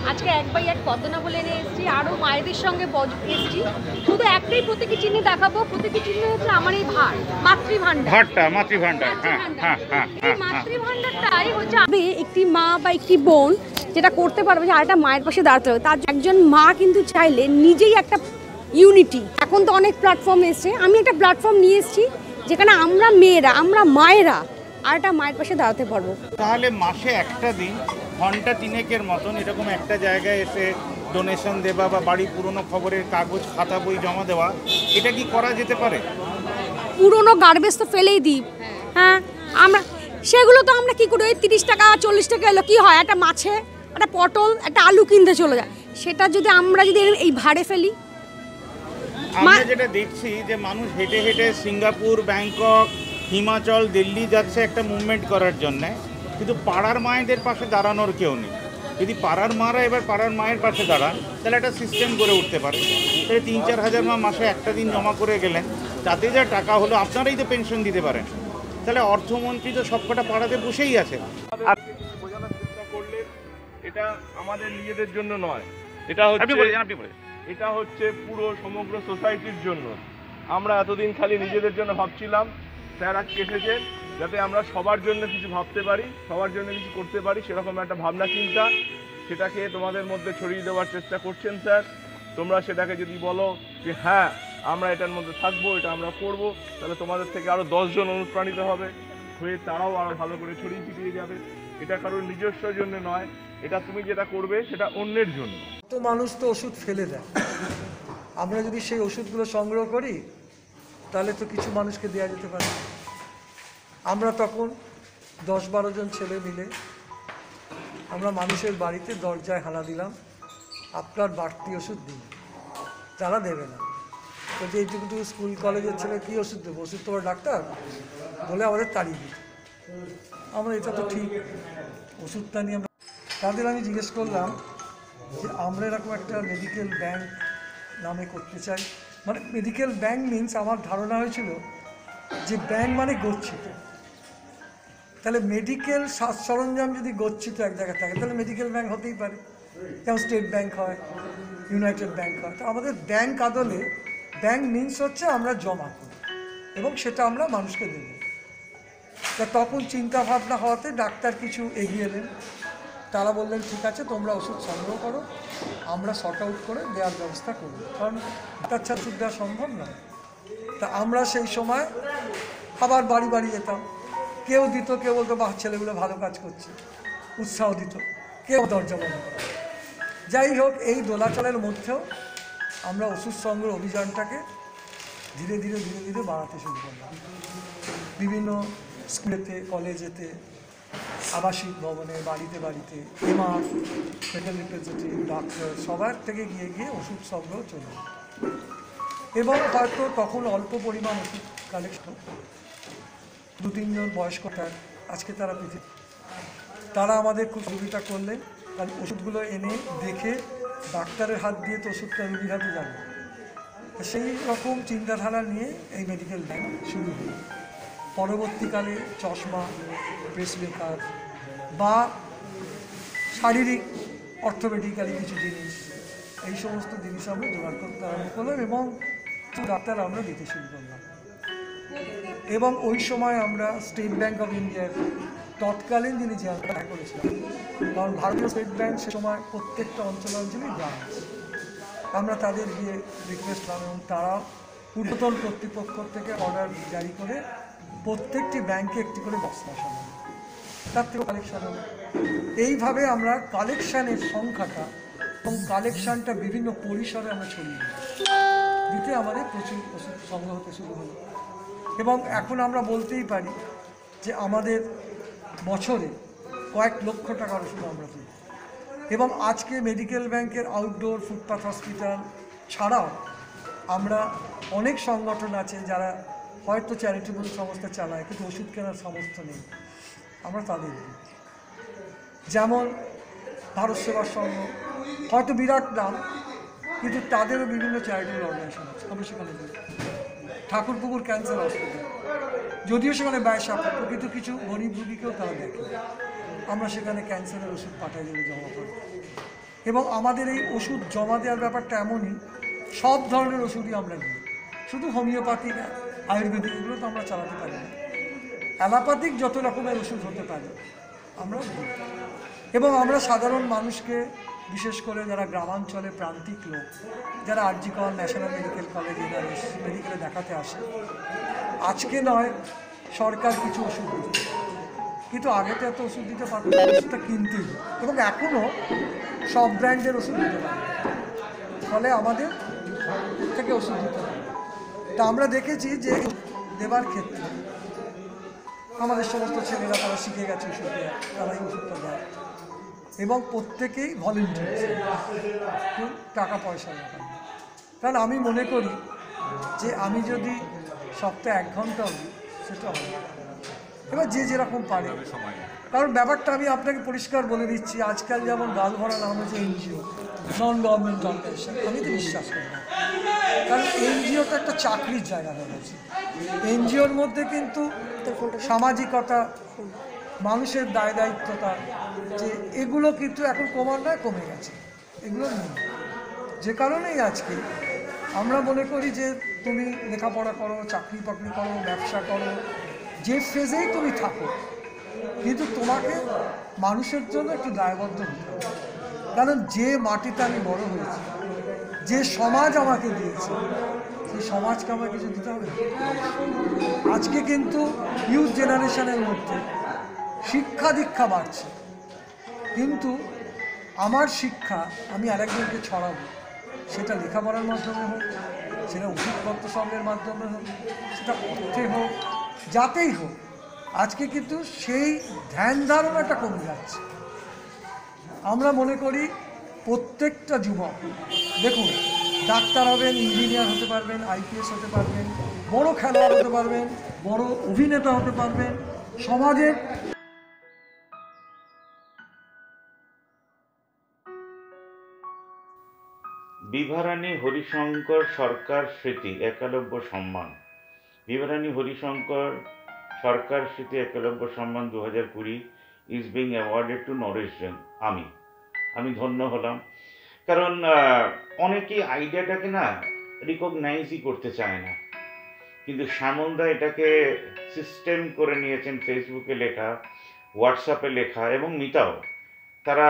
আজকে 1/1 পদ্মনা বলে নিয়ে এসেছি, আরও মায়েদের সঙ্গে এসেছি। শুধু একটাই প্রতীকী চিহ্ন দেখাবো। প্রতীকী চিহ্ন হচ্ছে আমার এই মাতৃভাণ্ডার। এই মাতৃভাণ্ডারটাই হচ্ছে একটি মা বা একটি বোন যেটা করতে পারবে যে আরেকটা মায়ের পাশে দাঁড়াতে হবে। তার একজন মা কিন্তু চাইলে নিজেই একটা ইউনিটি, এখন তো অনেক প্ল্যাটফর্ম এসছে, আমি একটা প্ল্যাটফর্ম নিয়ে এসেছি যেখানে আমরা মেয়েরা, আমরা মায়েরা আরেকটা মায়ের পাশে দাঁড়াতে পারবো। তাহলে মাসে একটা দিন ঘন্টা 3-এর মতন এরকম একটা জায়গায় এসে ডোনেশন দেওয়া বা বাড়ির পুরনো খবরের কাগজ খাতা বই জমা দেওয়া, এটা কি করা যেতে পারে? পুরনো গার্বেজ তো ফেলেই দিই, হ্যাঁ, আমরা সেগুলো তো আমরা কী করি, ওই 30 টাকা 40 টাকা এলো কী হয়, একটা মাছে একটা পটল একটা আলু কিনতে চলে যায়। সেটা যদি আমরা যদি এই ভাড়ে ফেলি, আমরা যেটা দেখছি যে মানুষ হেঁটে হেঁটে সিঙ্গাপুর, ব্যাংকক, হিমাচল, দিল্লি যাচ্ছে একটা মুভমেন্ট করার জন্যে, কিন্তু পাড়ার মায়েদের পাশে দাঁড়ানোর কেউ নেই। যদি পাড়ার মারা এবার পাড়ার মায়ের পাশে দাঁড়ান, তাহলে একটা সিস্টেম গড়ে উঠতে পারে। তাহলে 3-4 হাজার মা মাসে একটা দিন জমা করে গেলেন, তাতে যা টাকা হলো আপনারাই তো পেনশন দিতে পারেন। তাহলে অর্থমন্ত্রী তো সবকটা পাড়াতে বসেই আছে। বোঝানোর চেষ্টা করলে এটা আমাদের নিজেদের জন্য নয়, এটা হচ্ছে পুরো সমগ্র সোসাইটির জন্য। আমরা এতদিন খালি নিজেদের জন্য ভাবছিলাম, স্যার আজকে এসেছেন যাতে আমরা সবার জন্য কিছু ভাবতে পারি, সবার জন্য কিছু করতে পারি, সেরকম একটা ভাবনা চিন্তা সেটাকে তোমাদের মধ্যে ছড়িয়ে দেওয়ার চেষ্টা করছেন স্যার। তোমরা সেটাকে যদি বলো যে হ্যাঁ আমরা এটার মধ্যে থাকবো, এটা আমরা করব, তাহলে তোমাদের থেকে আরও 10 জন অনুপ্রাণিত হবে, হয়ে তারাও আরও ভালো করে ছড়িয়ে ছিটিয়ে যাবে। এটা কারোর নিজস্ব জন্য নয়, এটা তুমি যেটা করবে সেটা অন্যের জন্য। তো মানুষ তো ওষুধ ফেলে দেয়, আমরা যদি সেই ওষুধগুলো সংগ্রহ করি তাহলে তো কিছু মানুষকে দেওয়া যেতে পারে। আমরা তখন 10-12 জন ছেলে মিলে আমরা মানুষের বাড়িতে দরজায় হানা দিলাম, আপনার বাড়তি ওষুধ দিন। তারা দেবে না, বলছে এইটুকু স্কুল কলেজের ছেলে কী ওষুধ দেবো, ওষুধ তোমার ডাক্তার বলে আমাদের তাড়িয়ে দিত। আমরা এটা তো ঠিক, ওষুধটা নিয়ে আমরা তাদের আমি জিজ্ঞেস করলাম যে আমরা এরকম একটা মেডিকেল ব্যাংক নামে করতে চাই। মানে মেডিকেল ব্যাংক মিনস আমার ধারণা হয়েছিল যে ব্যাংক মানে গচ্ছিত, তাহলে মেডিকেল সাজ সরঞ্জাম যদি গচ্ছিত এক জায়গায় থাকে তাহলে মেডিকেল ব্যাংক হতেই পারে, যেমন স্টেট ব্যাংক হয়, ইউনাইটেড ব্যাংক হয়। তো আমাদের ব্যাংক আদলে ব্যাংক মিনস হচ্ছে আমরা জমা করি এবং সেটা আমরা মানুষকে দেব। তা তখন চিন্তা ভাবনা হওয়াতে ডাক্তার কিছু এগিয়ে এলেন, তারা বললেন ঠিক আছে তোমরা ওষুধ সংগ্রহ করো, আমরা শর্ট আউট করে দেওয়ার ব্যবস্থা করব, কারণ ডাক্তার ছাড়া ওষুধ দেওয়া সম্ভব নয়। তা আমরা সেই সময় আবার বাড়ি বাড়ি যেতাম, কেউ দিত, কেউ বলতো বাহ ছেলেগুলো ভালো কাজ করছে, উৎসাহ দিত, কেউ দরজা বন্ধ করে। যাই হোক, এই দোলাচলের মধ্যেও আমরা ওষুধ সংগ্রহ অভিযানটাকে ধীরে ধীরে ধীরে ধীরে বাড়াতে শুরু করলাম। বিভিন্ন স্কুলেতে, কলেজেতে, আবাসিক ভবনে, বাড়িতে বাড়িতে, এমআর, মেডিকেল রিপ্রেজেন্টেটিভ, ডাক্তার সবার থেকে গিয়ে গিয়ে ওষুধ সংগ্রহ চলে। এবং হয়তো তখন অল্প পরিমাণ ওষুধ কালেকশন, 2-3 জন বয়স্ক আজকে তারা পৃথিবী, তারা আমাদের খুব সুবিধা করলেন, কারণ ওষুধগুলো এনে দেখে ডাক্তারের হাত দিয়ে তো ওষুধটা রোগীর হাতে যাবে। সেই রকম চিন্তাধারা নিয়ে এই মেডিকেল ব্যাংক শুরু হলো। পরবর্তীকালে চশমা, পেসমেকার বা শারীরিক অর্থোপেডিক্যালি কিছু জিনিস, এই সমস্ত জিনিস আমরা জোগাড় করতে আরম্ভ করলাম এবং ডাক্তার আমরা দিতে শুরু করলাম। এবং ওই সময় আমরা স্টেট ব্যাংক অফ ইন্ডিয়ার তৎকালীন যিনি চেয়ারম্যান করেছিলাম, কারণ ভারতীয় স্টেট ব্যাংক সে সময় প্রত্যেকটা অঞ্চলেই ব্রাঞ্চ, আমরা তাদের গিয়ে রিকোয়েস্ট করলাম এবং তারা ঊর্ধ্বতন কর্তৃপক্ষ থেকে অর্ডার জারি করে প্রত্যেকটি ব্যাংকে একটি করে বক্স বসানো, তার থেকে কালেকশান হলো। এইভাবে আমরা কালেকশানের সংখ্যাটা এবং কালেকশানটা বিভিন্ন পরিসরে আমরা ছড়িয়ে দিতে আমাদের প্রচুর ওষুধ সংগ্রহ হতে শুরু হলো। এবং এখন আমরা বলতেই পারি যে আমাদের বছরে কয়েক লক্ষ টাকার ওষুধ আমরা দিই। এবং আজকে মেডিকেল ব্যাংকের আউটডোর ফুটপাথ হসপিটাল ছাড়াও আমরা অনেক সংগঠন আছে যারা হয়তো চ্যারিটেবল সংস্থা চালায় কিন্তু ওষুধ কেনার সামর্থ্য নেই, আমরা তাদের দিই। যেমন ভারত সেবার সংঘ, হয়তো বিরাট নাম কিন্তু তাদেরও বিভিন্ন চ্যারিটেবল অর্গানাইজেশন আছে, আমরা সেখানে দিই। ঠাকুরপুকুর ক্যান্সার হসপিটাল, যদিও সেখানে ব্যয় সাপেক্ষ কিন্তু কিছু গরিব রুগীকেও তারা দেখে, আমরা সেখানে ক্যান্সারের ওষুধ পাঠাই দেবো জমা করে। এবং আমাদের এই ওষুধ জমা দেওয়ার ব্যাপারটা এমনই, সব ধরনের ওষুধই আমরা নিই, শুধু হোমিওপ্যাথি না, আয়ুর্বেদিক এগুলো তো আমরা চালাতে পারি না। অ্যালোপ্যাথিক যত রকমের ওষুধ হতে পারে আমরা দিই। এবং আমরা সাধারণ মানুষকে, বিশেষ করে যারা গ্রামাঞ্চলে প্রান্তিক লোক, যারা RG Kar national medical college NRS মেডিকেলে দেখাতে আসে, আজকে নয় সরকার কিছু ওষুধ দিচ্ছে, কিন্তু আগে তো এত ওষুধ দিতে পারতো না, ওষুধটা কিনতেই হতো। এবং এখনও সব ব্র্যান্ডের ওষুধ দিতে পারে, ফলে আমাদের থেকে ওষুধ দিতে হবে। তা আমরা দেখেছি যে দেবার ক্ষেত্রে আমাদের সমস্ত ছেলেরা তারা শিখে গেছে ওষুধ দেওয়া, তারাই ওষুধটা দেয় এবং প্রত্যেকেই ভলেন্টিয়ার, টাকা পয়সা লাগান। কারণ আমি মনে করি যে আমি যদি সপ্তাহে 1 ঘন্টাও দিই সেটা হবে, এবার যে যেরকম পারে। কারণ ব্যাপারটা আমি আপনাকে পরিষ্কার বলে দিচ্ছি, আজকাল যেমন গাল ভরা নাম হচ্ছে এনজিও, নন গভর্নমেন্ট অর্গানাইজেশন, আমি তো বিশ্বাস করি না। কারণ এনজিওটা একটা চাকরির জায়গা হয়ে গেছে। এনজিওর মধ্যে কিন্তু সামাজিকতা, মানুষের দায় দায়িত্বতা, যে এগুলো কিন্তু এখন ক্রমান্বয়ে কমে গেছে, এগুলো নেই। যে কারণেই আজকে আমরা মনে করি যে তুমি লেখাপড়া করো, চাকরি বাকরি করো, ব্যবসা করো, যে ফেজেই তুমি থাকো, কিন্তু তোমাকে মানুষের জন্য একটু দায়বদ্ধ হতে হবে। কারণ যে মাটিতে আমি বড় হয়েছি, যে সমাজ আমাকে দিয়েছে, সেই সমাজকে আমাকে কিছু দিতে হবে। আজকে কিন্তু ইউথ জেনারেশনের মধ্যে শিক্ষা দীক্ষা বাড়ছে, কিন্তু আমার শিক্ষা আমি আরেকজনকে ছড়াবো, সেটা লেখাপড়ার মাধ্যমে হোক, সেটা ওষুধপত্র সঙ্গের মাধ্যমে হোক, সেটা অর্থে হোক, যাতেই হোক, আজকে কিন্তু সেই ধ্যান ধারণাটা কমে যাচ্ছে। আমরা মনে করি প্রত্যেকটা যুবক, দেখুন, ডাক্তার হবেন, ইঞ্জিনিয়ার হতে পারবেন, আইপিএস হতে পারবেন, বড় খেলোয়াড় হতে পারবেন, বড় অভিনেতা হতে পারবেন, সমাজের বিভারানী হরিশঙ্কর সরকার স্মৃতি একলব্য সম্মান। বিভারানী হরিশঙ্কর সরকার স্মৃতি একলব্য সম্মান 2020 is being awarded two Naresh Jain. আমি ধন্য হলাম, কারণ অনেকেই আইডিয়াটাকে না রিকগনাইজই করতে চায় না, কিন্তু শ্যামলদা এটাকে সিস্টেম করে নিয়েছেন। ফেসবুকে লেখা, হোয়াটসঅ্যাপে লেখা এবং মিতাও, তারা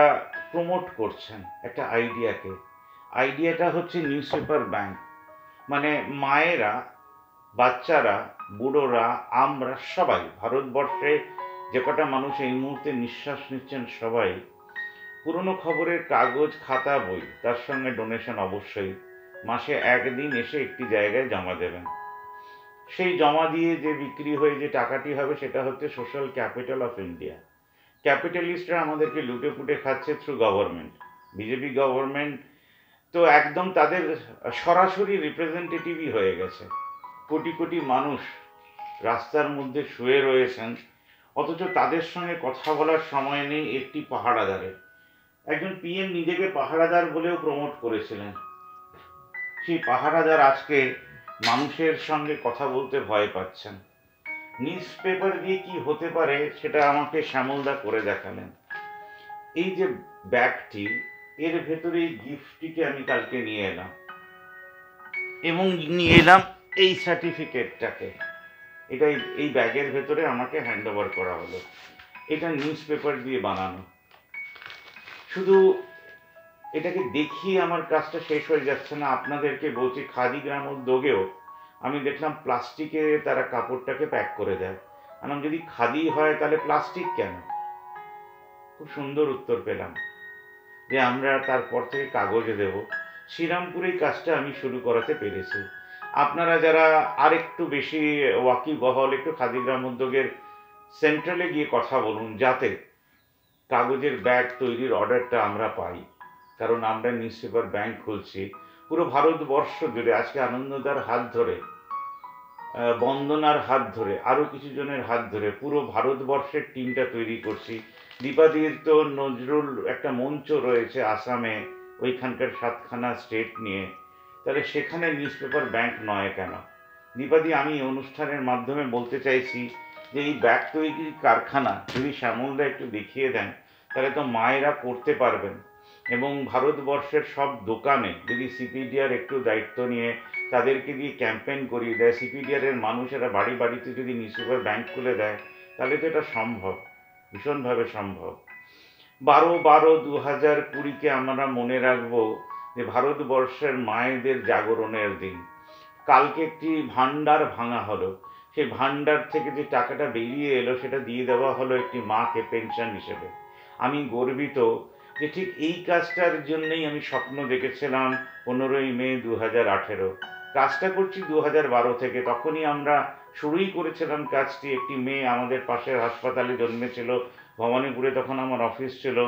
প্রমোট করছেন একটা আইডিয়াকে। আইডিয়াটা হচ্ছে নিউজ পেপার ব্যাংক। মানে মায়েরা, বাচ্চারা, বুড়োরা, আমরা সবাই, ভারতবর্ষে যে কটা মানুষ এই মুহূর্তে নিঃশ্বাস নিচ্ছেন, সবাই পুরনো খবরের কাগজ, খাতা, বই, তার সঙ্গে ডোনেশন অবশ্যই মাসে 1 দিন এসে একটি জায়গায় জমা দেবেন। সেই জমা দিয়ে যে বিক্রি হয়ে যে টাকাটি হবে, সেটা হচ্ছে সোশ্যাল ক্যাপিটাল অফ ইন্ডিয়া। ক্যাপিটালিস্টরা আমাদেরকে লুটে পুটে খাচ্ছে থ্রু গভর্নমেন্ট। বিজেপি গভর্নমেন্ট তো একদম তাদের সরাসরি রিপ্রেজেন্টেটিভই হয়ে গেছে। কোটি কোটি মানুষ রাস্তার মধ্যে শুয়ে রয়েছেন, অথচ তাদের সঙ্গে কথা বলার সময় নেই একটি পাহারাদারের। একজন পিএম নিজেকে পাহারাদার বলেও প্রমোট করেছিলেন। সেই পাহারাদার আজকে মানুষের সঙ্গে কথা বলতে ভয় পাচ্ছেন। নিউজ পেপার দিয়ে কি হতে পারে সেটা আমাকে শ্যামলদা করে দেখালেন। এই যে ব্যাগটি, এর ভেতরে এই গিফটটিকে আমি কালকে নিয়ে এলাম, এবং নিয়ে এলাম এই সার্টিফিকেটটাকে। এটা এই ব্যাগের ভেতরে আমাকে হ্যান্ড ওভার করা হলো। এটা নিউজ পেপার দিয়ে বানানো। শুধু এটাকে দেখিয়ে আমার কাজটা শেষ হয়ে যাচ্ছে না, আপনাদেরকে বলছি, খাদি গ্রাম উদ্যোগেও আমি দেখলাম প্লাস্টিকে তারা কাপড়টাকে প্যাক করে দেয়। কারণ যদি খাদি হয় তাহলে প্লাস্টিক কেন? খুব সুন্দর উত্তর পেলাম যে আমরা তারপর থেকে কাগজে দেব। শ্রীরামপুরে এই কাজটা আমি শুরু করাতে পেরেছি। আপনারা যারা আর একটু বেশি ওয়াকিবহল, একটু খাদি গ্রাম উদ্যোগের সেন্ট্রালে গিয়ে কথা বলুন, যাতে কাগজের ব্যাগ তৈরির অর্ডারটা আমরা পাই। কারণ আমরা নিউজ পেপার ব্যাংক খুলছি পুরো ভারতবর্ষ জুড়ে। আজকে আনন্দদার হাত ধরে, বন্দনার হাত ধরে, আরও কিছু জনের হাত ধরে পুরো ভারতবর্ষের টিমটা তৈরি করছি। দীপাদির তো নজরুল একটা মঞ্চ রয়েছে আসামে, ওইখানকার 7খানা স্টেট নিয়ে, তাহলে সেখানে নিউজ পেপার ব্যাংক নয় কেন? দীপাদি, আমি অনুষ্ঠানের মাধ্যমে বলতে চাইছি যে এই ব্যাগ তৈরির কারখানা যদি শ্যামলদা একটু দেখিয়ে দেন, তাহলে তো মায়েরা করতে পারবেন। এবং ভারতবর্ষের সব দোকানে যদি সিপিডিআর একটু দায়িত্ব নিয়ে তাদেরকে দিয়ে ক্যাম্পেইন করিয়ে দেয়, সিপিডিআরের মানুষেরা বাড়ি বাড়িতে যদি মিউনিসিপ্যাল ব্যাংক খুলে দেয়, তাহলে তো এটা সম্ভব, ভীষণভাবে সম্ভব। 12/12/2020 আমরা মনে রাখবো যে ভারতবর্ষের মায়েদের জাগরণের দিন। কালকে একটি ভান্ডার ভাঙা হলো, সেই ভান্ডার থেকে যে টাকাটা বেরিয়ে এলো সেটা দিয়ে দেওয়া হলো একটি মাকে পেনশন হিসেবে। আমি গর্বিত যে ঠিক এই কাজটার জন্যই আমি স্বপ্ন দেখেছিলাম 15ই মে 2018। কাজটা করছি 2012 থেকে, তখনই আমরা শুরুই করেছিলাম কাজটি। একটি মেয়ে আমাদের পাশের হাসপাতালে জন্মেছিল ভবানীপুরে, তখন আমার অফিস ছিল।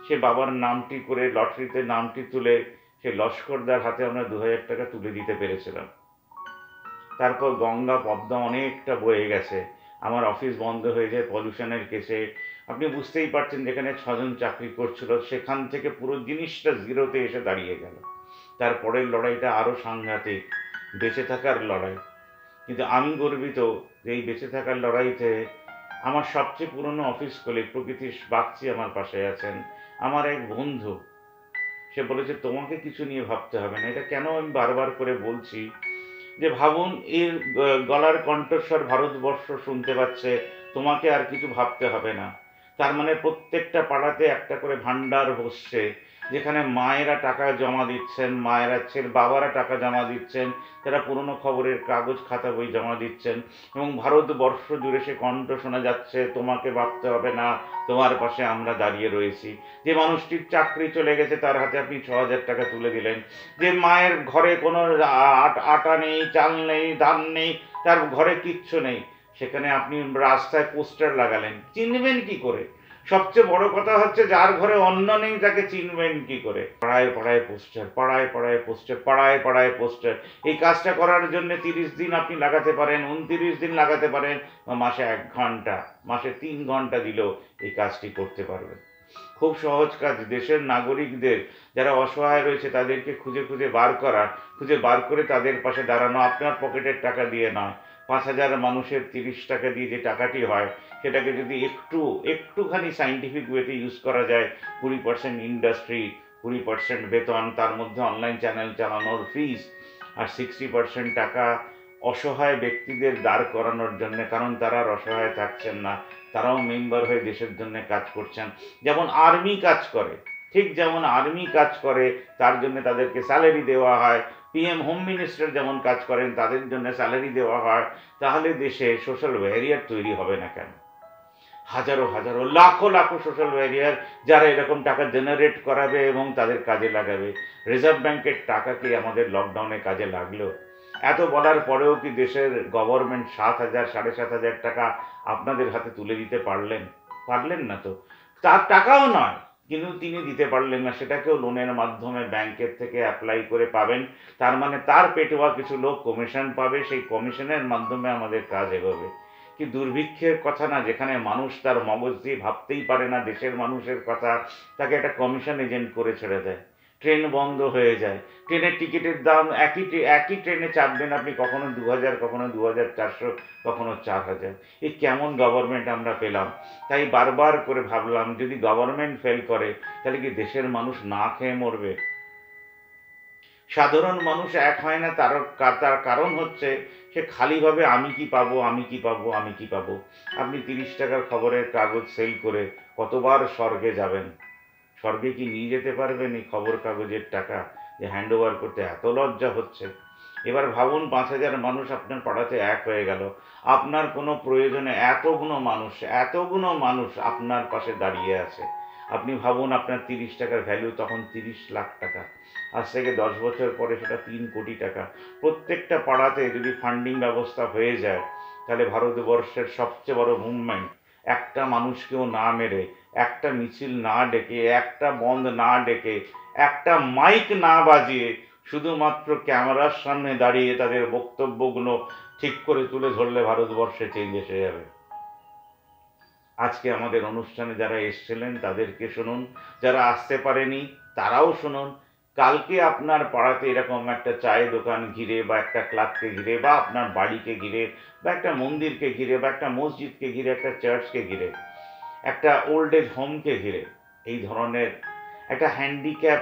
সে বাবার নামটি করে লটারিতে নামটি তুলে সে লস্করদার হাতে আমরা 2000 টাকা তুলে দিতে পেরেছিলাম। তারপর গঙ্গা পদ্মা অনেকটা বয়ে গেছে, আমার অফিস বন্ধ হয়ে যায় পলিউশনের কেসে। আপনি বুঝতেই পারছেন, যেখানে 6 জন চাকরি করছিল সেখান থেকে পুরো জিনিসটা জিরোতে এসে দাঁড়িয়ে গেল। তারপরের লড়াইটা আরও সাংঘাতিক, বেঁচে থাকার লড়াই। কিন্তু আমি গর্বিত যে এই বেঁচে থাকার লড়াইতে আমার সবচেয়ে পুরনো অফিস কলিগ প্রকৃতি বাগচি আমার পাশে আছেন, আমার এক বন্ধু। সে বলেছে তোমাকে কিছু নিয়ে ভাবতে হবে না। এটা কেন আমি বারবার করে বলছি, যে ভাবুন এর গলার কণ্ঠস্বর ভারতবর্ষ শুনতে পাচ্ছে, তোমাকে আর কিছু ভাবতে হবে না। তার মানে প্রত্যেকটা পাড়াতে একটা করে ভান্ডার বসছে, যেখানে মায়েরা টাকা জমা দিচ্ছেন, মায়েরা বাবারা টাকা জমা দিচ্ছেন, তারা পুরনো খবরের কাগজ খাতা বই জমা দিচ্ছেন, এবং ভারতবর্ষ জুড়ে সে কণ্ঠ শোনা যাচ্ছে, তোমাকে ভাবতে হবে না, তোমার পাশে আমরা দাঁড়িয়ে রয়েছি। যে মানুষটির চাকরি চলে গেছে তার হাতে আপনি 6000 টাকা তুলে দিলেন। যে মায়ের ঘরে কোনো আটা নেই, চাল নেই, ধান নেই, তার ঘরে কিচ্ছু নেই, সেখানে আপনি রাস্তায় পোস্টার লাগালেন। চিনবেন কি করে? সবচেয়ে বড় কথা হচ্ছে, যার ঘরে অন্ন নেই তাকে চিনবেন কি করে? পাড়ায় পাড়ায় পোস্টার, পাড়ায় পাড়ায় পোস্টার, পাড়ায় পাড়ায় পোস্টার। এই কাজটা করার জন্য 30 দিন আপনি লাগাতে পারেন, 29 দিন লাগাতে পারেন, মাসে 1 ঘন্টা, মাসে 3 ঘন্টা দিলেও এই কাজটি করতে পারবেন। খুব সহজ কাজ। দেশের নাগরিকদের যারা অসহায় রয়েছে তাদেরকে খুঁজে খুঁজে বার করা, খুঁজে বার করে তাদের পাশে দাঁড়ানো, আপনার পকেটের টাকা দিয়ে নয়। 5000 মানুষের 30 টাকা দিয়ে যে টাকাটি হয়, সেটাকে যদি একটুখানি সাইন্টিফিক ওয়েতে ইউজ করা যায়, 20% ইন্ডাস্ট্রি, 20% বেতন, তার মধ্যে অনলাইন চ্যানেল চালানোর ফিস, আর 60% টাকা অসহায় ব্যক্তিদের দাঁড় করানোর জন্য, কারণ তারা আর অসহায় থাকছেন না, তারাও মেম্বার হয়ে দেশের জন্য কাজ করছেন। যেমন আর্মি কাজ করে, ঠিক যেমন আর্মি কাজ করে তার জন্য তাদেরকে স্যালারি দেওয়া হয়, পিএম হোম মিনিস্টার যেমন কাজ করেন তাদের জন্য স্যালারি দেওয়া হয়, তাহলে দেশে সোশ্যাল ওয়ারিয়ার তৈরি হবে না কেন? হাজারো হাজারো লাখো লাখো সোশ্যাল ওয়ারিয়ার, যারা এরকম টাকা জেনারেট করাবে এবং তাদের কাজে লাগাবে। রিজার্ভ ব্যাংকের টাকাকে আমাদের লকডাউনে কাজে লাগলো। এত বলার পরেও কি দেশের গভর্নমেন্ট 7,000 7,500 টাকা আপনাদের হাতে তুলে দিতে পারলেন না তো? তার টাকাও নয়, কিন্তু তিনি দিতে পারলেন না, সেটাকেও লোনের মাধ্যমে ব্যাংকের থেকে অ্যাপ্লাই করে পাবেন। তার মানে তার পেটোয়া কিছু লোক কমিশন পাবে, সেই কমিশনের মাধ্যমে আমাদের কাজ এগোবে। কি দুর্ভিক্ষের কথা না, যেখানে মানুষ তার মগজ দিয়ে ভাবতেই পারে না দেশের মানুষের কথা, তাকে একটা কমিশন এজেন্ট করে ছেড়ে দেয়। ট্রেন বন্ধ হয়ে যায়, ট্রেনের টিকিটের দাম একই ট্রেনে চাপবেন আপনি, কখনো 2000, কখনো 2400, কখনো 4000। এই কেমন গভর্নমেন্ট আমরা পেলাম? তাই বারবার করে ভাবলাম, যদি গভর্নমেন্ট ফেল করে তাহলে কি দেশের মানুষ না খেয়ে মরবে? সাধারণ মানুষ এক হয় না, তার কারণ হচ্ছে সে খালিভাবে আমি কি পাবো, আমি কি পাবো, আমি কি পাবো। আপনি 30 টাকার খবরের কাগজ সেল করে কতবার স্বর্গে যাবেন? স্বর্গে কি নিয়ে যেতে পারবেন এই খবর কাগজের টাকা, যে হ্যান্ড ওভার করতে এত লজ্জা হচ্ছে? এবার ভাবুন, 5000 মানুষ আপনার পাড়াতে এক হয়ে গেল, আপনার কোনো প্রয়োজনে এতগুলো মানুষ আপনার পাশে দাঁড়িয়ে আছে। আপনি ভাবুন, আপনার 30 টাকার ভ্যালু তখন 30 লাখ টাকা, আজ থেকে 10 বছর পরে সেটা 3 কোটি টাকা। প্রত্যেকটা পাড়াতে যদি ফান্ডিং ব্যবস্থা হয়ে যায়, তাহলে ভারতবর্ষের সবচেয়ে বড় মুভমেন্ট, একটা মানুষকেও না মেরে, একটা মিছিল না ডেকে, একটা বন্ধ না ডেকে, একটা মাইক না বাজিয়ে, শুধুমাত্র ক্যামেরার সামনে দাঁড়িয়ে তাদের বক্তব্যগুলো ঠিক করে তুলে ধরলে ভারতবর্ষে চেঞ্জ এসে যাবে। আজকে আমাদের অনুষ্ঠানে যারা এসেছিলেন তাদেরকে শুনুন, যারা আসতে পারেনি তারাও শুনুন। কালকে আপনার পাড়াতে এরকম একটা চায়ের দোকান ঘিরে, বা একটা ক্লাবকে ঘিরে, বা আপনার বাড়িকে ঘিরে, বা একটা মন্দিরকে ঘিরে, বা একটা মসজিদকে ঘিরে, একটা চার্চকে ঘিরে, একটা ওল্ড এজ হোমকে ঘিরে এই ধরনের একটা হ্যান্ডিক্যাপ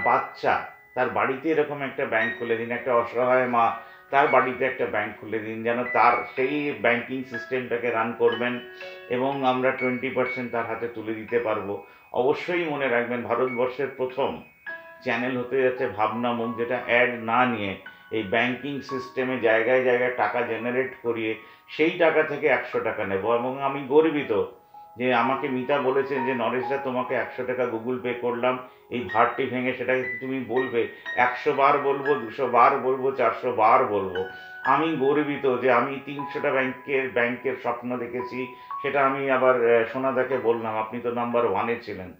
বাচ্চা তার বাড়িতে এরকম একটা ব্যাংক খুলে দিন, একটা অসহায় মা তার বাড়িতে একটা ব্যাংক খুলে দিন, যেন তার সেই ব্যাংকিং সিস্টেমটাকে রান করবেন এবং আমরা 20% তার হাতে তুলে দিতে পারবো। অবশ্যই মনে রাখবেন, ভারতবর্ষের প্রথম চ্যানেল হতে যাচ্ছে ভাবনামুখ, যেটা অ্যাড না নিয়ে এই ব্যাংকিং সিস্টেমে জায়গায় জায়গায় টাকা জেনারেট করিয়ে সেই টাকা থেকে 100 টাকা নেব। এবং আমি গর্বিত যে আমাকে মিতা বলেছেন যে নরেশদা তোমাকে 100 টাকা গুগল পে করলাম, এই ভারটি ভেঙে সেটাকে তুমি বলবে 100 বার বলবো, 200 বার বলবো, 400 বার বলবো। আমি গর্বিত যে আমি 300টা ব্যাংকের স্বপ্ন দেখেছি। সেটা আমি আবার সোনাদাকে বললাম, আপনি তো নাম্বার 1-এ ছিলেন,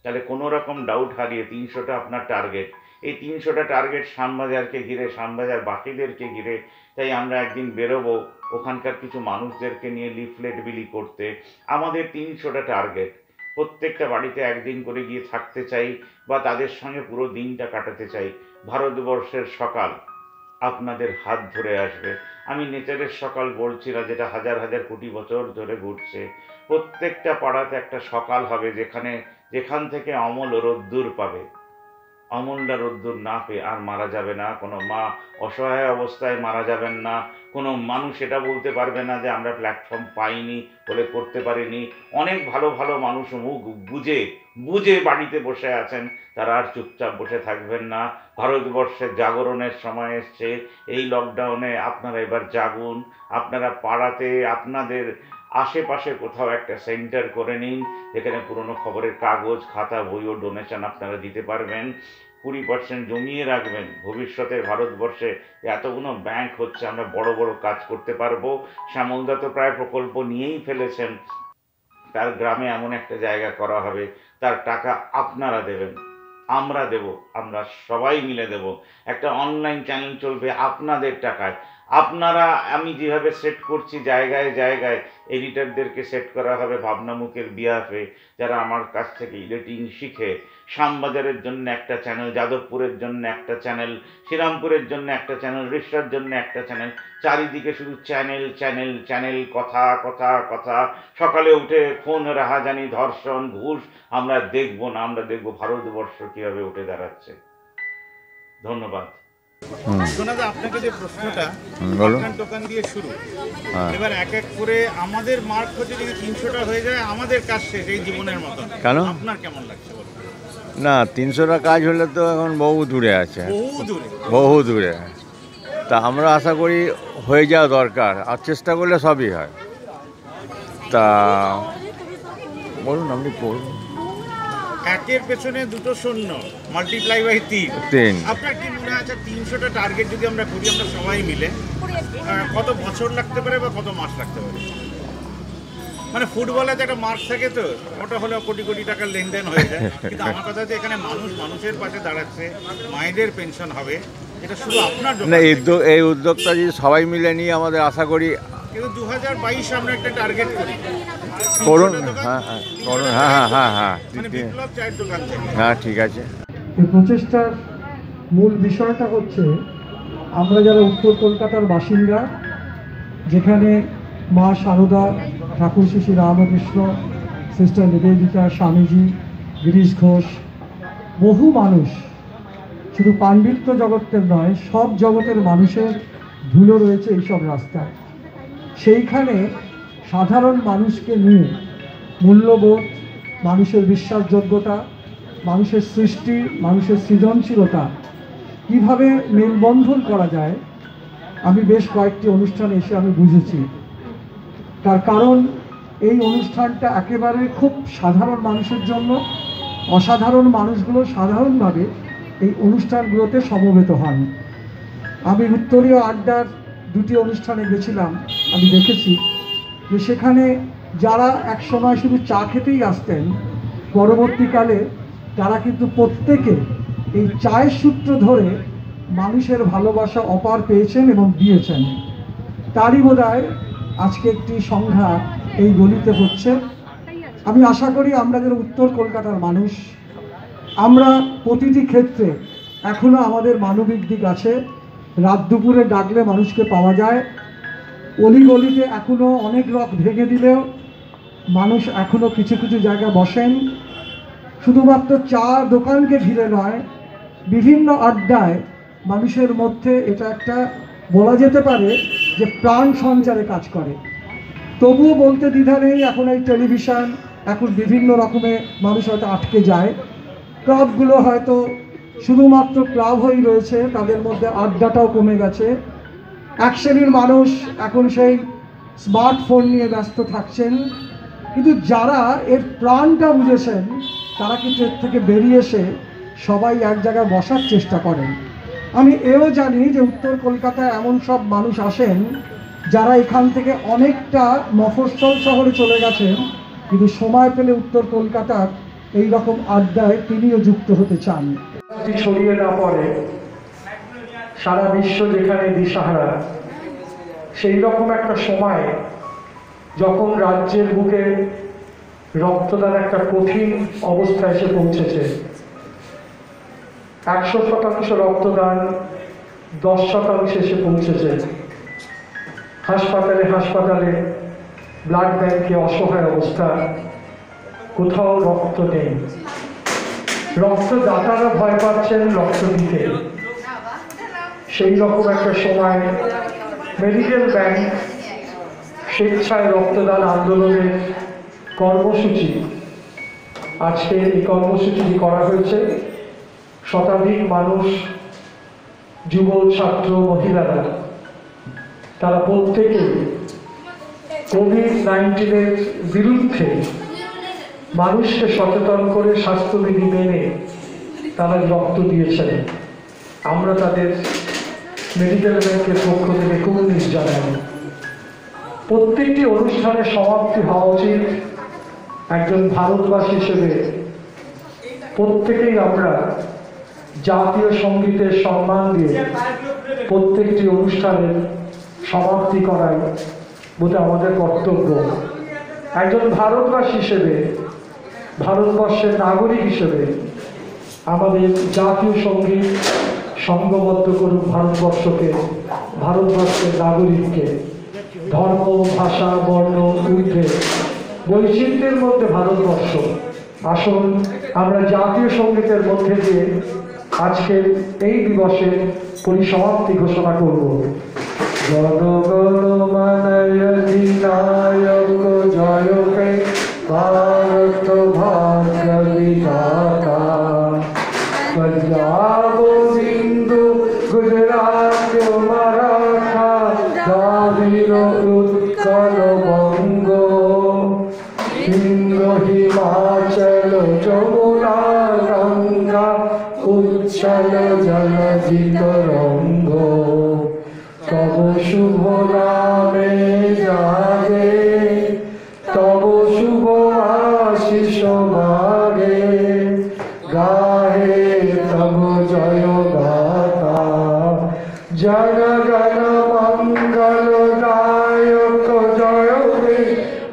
তাহলে কোনো রকম ডাউট হারিয়ে 300টা আপনার টার্গেট। এই 300টা টার্গেট শ্যামবাজারকে ঘিরে, শ্যামবাজার বাকিদেরকে ঘিরে। তাই আমরা একদিন বেরোবো ওখানকার কিছু মানুষদেরকে নিয়ে লিফলেট বিলি করতে। আমাদের 300টা টার্গেট, প্রত্যেকটা বাড়িতে একদিন করে গিয়ে থাকতে চাই বা তাদের সঙ্গে পুরো দিনটা কাটাতে চাই। ভারতবর্ষের সকাল আপনাদের হাত ধরে আসবে। আমি নেচারের সকাল বলছি না, যেটা হাজার হাজার কোটি বছর ধরে ঘুরছে। প্রত্যেকটা পাড়াতে একটা সকাল হবে যেখান থেকে অমল রোদ্দুর পাবে। অমলরা রোদ্দুর না পেয়ে আর মারা যাবে না, কোনো মা অসহায় অবস্থায় মারা যাবেন না, কোনো মানুষ এটা বলতে পারবে না যে আমরা প্ল্যাটফর্ম পাইনি বলে করতে পারিনি। অনেক ভালো ভালো মানুষ মুখ বুঝে বাড়িতে বসে আছেন, তারা আর চুপচাপ বসে থাকবেন না। ভারতবর্ষের জাগরণের সময় এসছে। এই লকডাউনে আপনারা এবার জাগুন, আপনারা পাড়াতে আপনাদের আশেপাশে কোথাও একটা সেন্টার করে নিন, যেখানে পুরনো খবরের কাগজ, খাতা, বই ও ডোনেশন আপনারা দিতে পারবেন। 20% জমিয়ে রাখবেন। ভবিষ্যতে ভারতবর্ষে এতগুলো ব্যাংক হচ্ছে, আমরা বড় বড় কাজ করতে পারবো। শ্যামলদা তো প্রায় প্রকল্প নিয়েই ফেলেছেন, তার গ্রামে এমন একটা জায়গা করা হবে, তার টাকা আপনারা দেবেন, আমরা দেব, আমরা সবাই মিলে দেব। একটা অনলাইন চ্যানেল চলবে আপনাদের টাকায়। আপনারা, আমি যেভাবে সেট করছি জায়গায় জায়গায় এডিটরদেরকে সেট করা হবে ভাবনামুখের বিহাফে, যারা আমার কাছ থেকে এডিটিং শিখে। শ্যামবাজারের জন্য একটা চ্যানেল, যাদবপুরের জন্য একটা চ্যানেল, শ্রীরামপুরের জন্য একটা চ্যানেল, রিষড়ার জন্য একটা চ্যানেল। চারিদিকে শুধু চ্যানেল চ্যানেল চ্যানেল, কথা কথা কথা। সকালে উঠে খুন, রাহাজানি, ধর্ষণ, ঘুষ আমরা দেখব না, আমরা দেখব ভারতবর্ষ কীভাবে উঠে দাঁড়াচ্ছে। ধন্যবাদ। সোনাদা, আপনাকে যে প্রশ্নটা দোকান দিয়ে শুরু, এবার এক এক করে আমাদের মার্ক হচ্ছে যদি 300টা হয়ে যায় আমাদের কাজ শেষ এই জীবনের মতো। কেন? আপনার কেমন লাগছে? না, 300টা কাজ হলে তো এখন বহু দূরে আছে, বহু দূরে। তা আমরা আশা করি হয়ে যাওয়া দরকার, আর চেষ্টা করলে সবই হয়। তা বলুন, আপনি পড়ুন। একের পেছনে দুটো শূন্য মাল্টিপ্লাই বাই 3। আপনার কি মনে আছে 300টা টার্গেট যদি আমরা করি, আমরা সবাই মিলে, কত বছর লাগতে পারে বা কত মাস লাগতে পারে? মানে ফুটবলে তো একটা মার্ক থাকে, তো ওটা হলে কোটি কোটি টাকার লেনদেন হয়ে যায়। কিন্তু আমার কথা হচ্ছে এখানে মানুষের পাশে দাঁড়াচ্ছে, মায়েদের পেনশন হবে, এটা শুধু আপনার জন্য। এই উদ্যোগটা যদি সবাই মিলে নিয়ে আমাদের আশা করি, কিন্তু 2022 আমরা একটা টার্গেট করি, করুন। হ্যাঁ হ্যাঁ করুন, হ্যাঁ হ্যাঁ হ্যাঁ হ্যাঁ, বিপ্লব চায়ের দোকান থেকে। হ্যাঁ ঠিক আছে। এই প্রচেষ্টার মূল বিষয়টা হচ্ছে আমরা যারা উত্তর কলকাতার বাসিন্দা, যেখানে মা সারদা, ঠাকুর শ্রী রামকৃষ্ণ, সিস্টার নিবেদিতা, স্বামীজি, গিরিশ ঘোষ, বহু মানুষ, শুধু পাণ্ডিত্য জগতের নয়, সব জগতের মানুষের ধুলো রয়েছে এইসব রাস্তায়। সেইখানে সাধারণ মানুষকে নিয়ে মূল্যবোধ, মানুষের বিশ্বাসযোগ্যতা, মানুষের সৃষ্টি, মানুষের সৃজনশীলতা কীভাবে মেলবন্ধন করা যায়, আমি বেশ কয়েকটি অনুষ্ঠানে এসে আমি বুঝেছি। তার কারণ এই অনুষ্ঠানটা একেবারে খুব সাধারণ মানুষের জন্য। অসাধারণ মানুষগুলো সাধারণভাবে এই অনুষ্ঠানগুলোতে সমবেত হন। আমি উত্তরীয় আড্ডার 2টি অনুষ্ঠানে গেছিলাম, আমি দেখেছি যে সেখানে যারা এক সময় শুধু চা খেতেই আসতেন, পরবর্তীকালে তারা কিন্তু প্রত্যেকে এই চায়ের সূত্র ধরে মানুষের ভালোবাসা অপার পেয়েছেন এবং দিয়েছেন। তারই বোধহয় আজকে একটি সংখ্যা এই গলিতে হচ্ছে। আমি আশা করি আমরা যারা উত্তর কলকাতার মানুষ, আমরা প্রতিটি ক্ষেত্রে এখনও আমাদের মানবিক দিক আছে। রাত দুপুরে ডাকলে মানুষকে পাওয়া যায়। অলিগলিতে এখনও অনেক রক ভেঙে দিলেও মানুষ এখনও কিছু কিছু জায়গায় বসেন। শুধুমাত্র চা দোকানকে ঘিরে নয়, বিভিন্ন আড্ডায় মানুষের মধ্যে এটা একটা বলা যেতে পারে যে প্রাণ সঞ্চারে কাজ করে। তবুও বলতে দ্বিধা নেই, এখন এই টেলিভিশন, এখন বিভিন্ন রকমের মানুষ হয়তো আটকে যায়। ক্লাবগুলো হয়তো শুধুমাত্র ক্লাব হয়েই রয়েছে, তাদের মধ্যে আড্ডাটাও কমে গেছে। এক শ্রেণীর মানুষ এখন সেই স্মার্টফোন নিয়ে ব্যস্ত থাকছেন, কিন্তু যারা এর প্রাণটা বুঝেছেন তারা কিন্তু এর থেকে বেরিয়ে এসে সবাই এক জায়গায় বসার চেষ্টা করেন। আমি এও জানি যে উত্তর কলকাতায় এমন সব মানুষ আসেন যারা এখান থেকে অনেকটা মফস্বল শহরে চলে গেছেন, কিন্তু সময় পেলে উত্তর কলকাতার এই রকম আড্ডায় তিনিও যুক্ত হতে চান। ছড়িয়ে না পড়ে সারা বিশ্ব যেখানে দিশাহারা, সেই রকম একটা সময় যখন রাজ্যের বুকে রক্তদান একটা কঠিন অবস্থায় এসে পৌঁছেছে। 100% রক্তদান 10% এসে পৌঁছেছে। হাসপাতালে হাসপাতালে ব্লাড ব্যাংকে অসহায় অবস্থা, কোথাও রক্ত নেই। রক্তদাতারা ভয় পাচ্ছেন রক্ত দিতে। সেই রকম একটা সময় মেডিকেল ব্যাংক স্বেচ্ছায় রক্তদান আন্দোলনের কর্মসূচি, আজকে এই কর্মসূচি করা হয়েছে। শতাধিক মানুষ, যুব ছাত্র মহিলারা, তারা প্রত্যেকে কোভিড-19-এর বিরুদ্ধে মানুষকে সচেতন করে স্বাস্থ্যবিধি মেনে তারা রক্ত দিয়েছেন। আমরা তাদের মেডিকেল ব্যাংকের পক্ষ থেকে কুর্নিশ জানাই। প্রত্যেকটি অনুষ্ঠানের সমাপ্তি হওয়া উচিত। একজন ভারতবাসী হিসেবে প্রত্যেকেই আমরা জাতীয় সঙ্গীতের সম্মান দিয়ে প্রত্যেকটি অনুষ্ঠানের সমাপ্তি করাই বোধহয় আমাদের কর্তব্য। একজন ভারতবাসী হিসেবে, ভারতবর্ষের নাগরিক হিসেবে আমাদের জাতীয় সঙ্গীত সংঘবদ্ধ করুক ভারতবর্ষকে, ভারতবর্ষের নাগরিককে। ধর্ম, ভাষা, বর্ণ ঊর্ধ্বে বৈচিত্র্যের মধ্যে ভারতবর্ষ। আসুন আমরা জাতীয় সঙ্গীতের মধ্যে দিয়ে আজকের এই দিবসের পরিসমাপ্তি ঘোষণা করব। জনগণ অধিনায়ক জয় হে ভারত ভাগ্য বিধাতা, পঞ্জাব সিন্ধু গুজরাট মারাঠা দ্রাবিড় উৎকল বঙ্গ, সিন্ধু হিমাচল যমুনা গঙ্গা উচ্ছল জলধি তরঙ্গ, তব শুভ নামে জাগে, তব শুভ আশিস মাগে, গাহে তব জয় গাথা। জন গণ মঙ্গল দায়ক জয় হে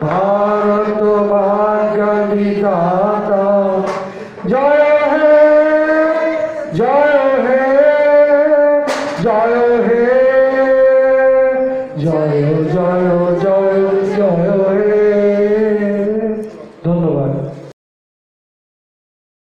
ভারত ভাগ্য বিধাতা, জয় হে জয় হে জয়